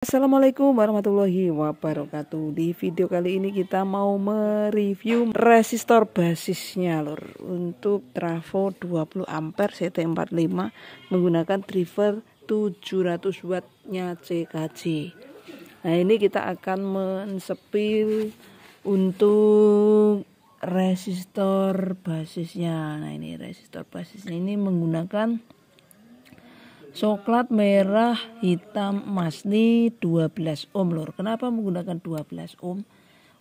Assalamualaikum warahmatullahi wabarakatuh. Di video kali ini kita mau mereview resistor basisnya lor, untuk trafo 20 ampere CT45 menggunakan driver 700 watt nya CKJ. Nah, ini kita akan mensepil untuk resistor basisnya. Nah, ini resistor basisnya ini menggunakan coklat, merah, hitam, emas. Ini 12 ohm lor. Kenapa menggunakan 12 ohm?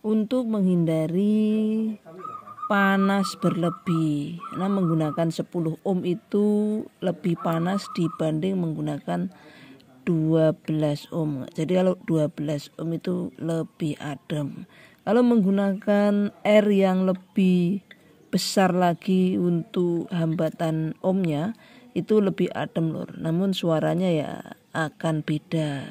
Untuk menghindari panas berlebih. Karena menggunakan 10 ohm itu lebih panas dibanding menggunakan 12 ohm. Jadi kalau 12 ohm itu lebih adem. Kalau menggunakan R yang lebih besar lagi untuk hambatan ohmnya, itu lebih adem lor, namun suaranya ya akan beda.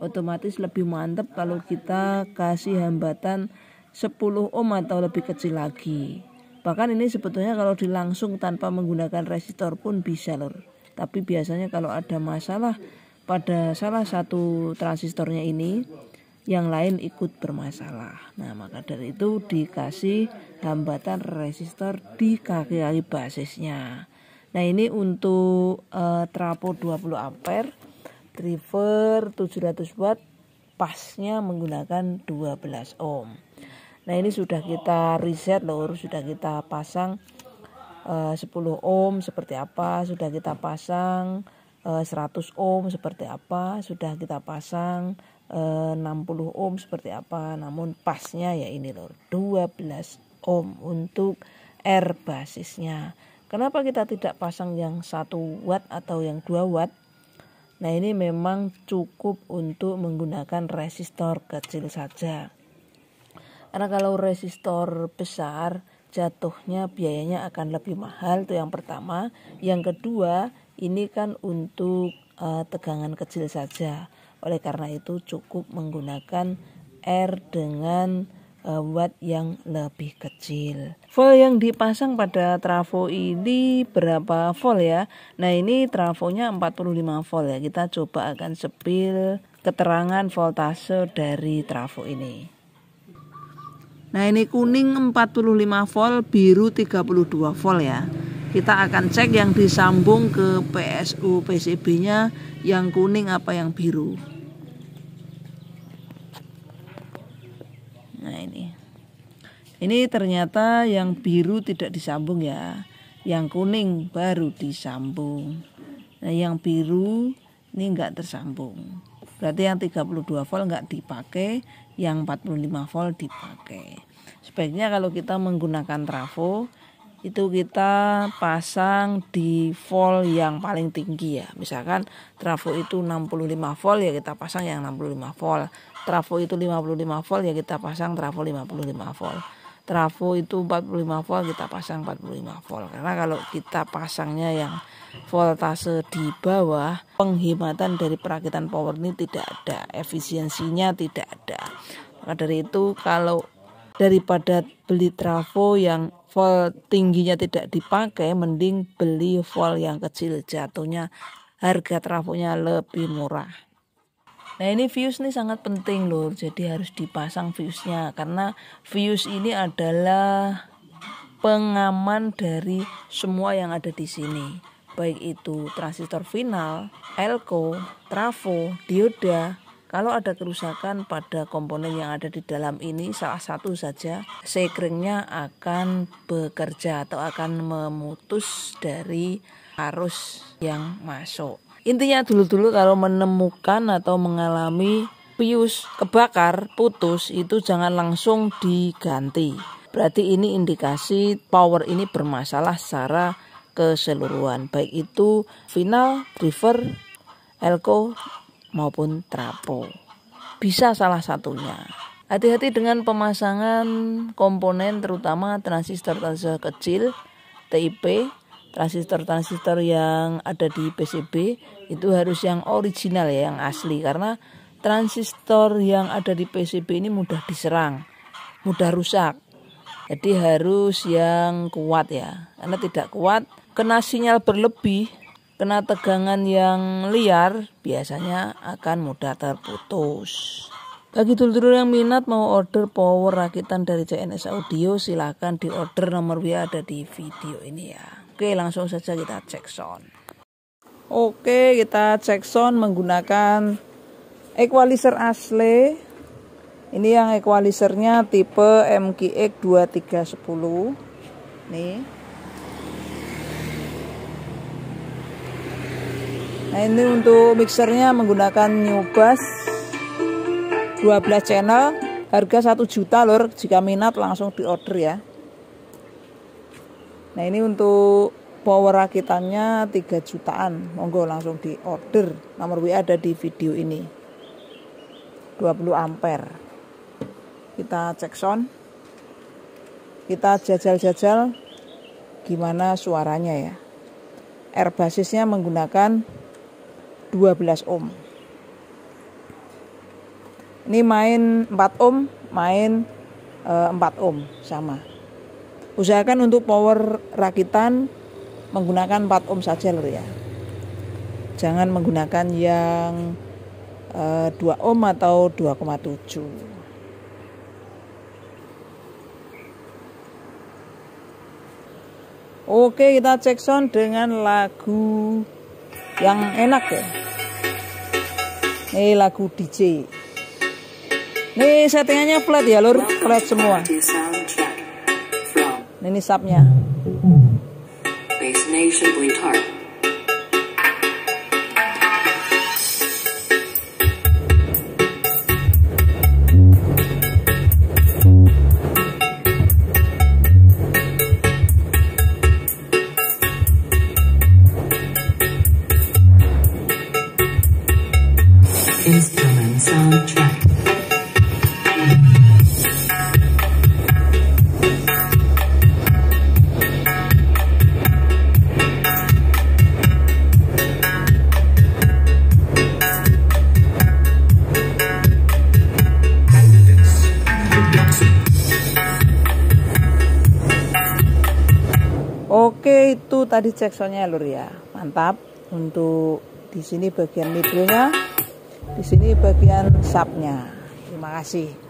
Otomatis lebih mantap kalau kita kasih hambatan 10 ohm atau lebih kecil lagi. Bahkan ini sebetulnya kalau dilangsung tanpa menggunakan resistor pun bisa lor. Tapi biasanya kalau ada masalah pada salah satu transistornya ini, yang lain ikut bermasalah. Nah, maka dari itu dikasih hambatan resistor di kaki-kaki basisnya. Nah, ini untuk trafo 20 ampere, driver 700 watt, pasnya menggunakan 12 ohm. Nah, ini sudah kita reset lor, sudah kita pasang 10 ohm seperti apa, sudah kita pasang 100 ohm seperti apa, sudah kita pasang 60 ohm seperti apa. Namun pasnya ya ini lor, 12 ohm untuk R basisnya. Kenapa kita tidak pasang yang 1 watt atau yang 2 watt? Nah, ini memang cukup untuk menggunakan resistor kecil saja. Karena kalau resistor besar jatuhnya biayanya akan lebih mahal, itu yang pertama. Yang kedua, ini kan untuk tegangan kecil saja. Oleh karena itu cukup menggunakan R dengan watt yang lebih kecil. Volt yang dipasang pada trafo ini berapa volt ya? Nah, ini trafonya 45 volt ya. Kita coba akan sepil keterangan voltase dari trafo ini. Nah, ini kuning 45 volt, biru 32 volt ya. Kita akan cek yang disambung ke PSU PCB-nya yang kuning apa yang biru. Nah, ini ternyata yang biru tidak disambung ya. Yang kuning baru disambung. Nah, yang biru ini enggak tersambung. Berarti yang 32 volt enggak dipakai, yang 45 volt dipakai. Sebaiknya kalau kita menggunakan trafo itu kita pasang di volt yang paling tinggi ya. Misalkan trafo itu 65 volt ya kita pasang yang 65 volt. Trafo itu 55 volt ya kita pasang trafo 55 volt. Trafo itu 45 volt kita pasang 45 volt. Karena kalau kita pasangnya yang voltase di bawah, penghematan dari perakitan power ini tidak ada, efisiensinya tidak ada. Maka dari itu kalau daripada beli trafo yang volt tingginya tidak dipakai, mending beli volt yang kecil, jatuhnya harga trafonya lebih murah. Nah, ini fuse ini sangat penting loh, jadi harus dipasang fuse-nya karena fuse ini adalah pengaman dari semua yang ada di sini, baik itu transistor final, elko, trafo, dioda. Kalau ada kerusakan pada komponen yang ada di dalam ini, salah satu saja, sekringnya akan bekerja atau akan memutus dari arus yang masuk. Intinya dulu-dulu kalau menemukan atau mengalami fuse kebakar, putus, itu jangan langsung diganti. Berarti ini indikasi power ini bermasalah secara keseluruhan, baik itu final, driver, elko maupun trafo. Bisa salah satunya. Hati-hati dengan pemasangan komponen terutama transistor-transistor kecil, TIP, transistor-transistor yang ada di PCB itu harus yang original ya, yang asli. Karena transistor yang ada di PCB ini mudah diserang, mudah rusak. Jadi harus yang kuat ya. Karena tidak kuat, kena sinyal berlebih, kena tegangan yang liar biasanya akan mudah terputus. Bagi dulur-dulur yang minat mau order power rakitan dari CNS Audio, silahkan di order, nomor WA ada di video ini ya. Oke, langsung saja kita cek sound. Oke, kita cek sound menggunakan equalizer asli. Ini yang equalizernya tipe MKX 2310. Nih. Nah, ini untuk mixernya menggunakan New Bass 12 channel, harga 1 juta lur, jika minat langsung diorder ya. Nah, ini untuk power rakitannya 3 jutaan, monggo langsung diorder, nomor WA ada di video ini. 20 ampere. Kita cek sound, kita jajal-jajal gimana suaranya ya. R basisnya menggunakan 12 ohm. Ini main 4 ohm, main 4 ohm sama. Usahakan untuk power rakitan menggunakan 4 ohm saja lur ya. Jangan menggunakan yang 2 ohm atau 2,7. Oke, kita cek sound dengan lagu yang enak ya. Ini lagu DJ. Ini settingannya flat ya lur, flat semua. Ini subnya. Instrument soundtrack. Oke, itu tadi cek soundnya lur ya, mantap. Untuk di sini bagian middle-nya, di sini bagian subnya. Terima kasih.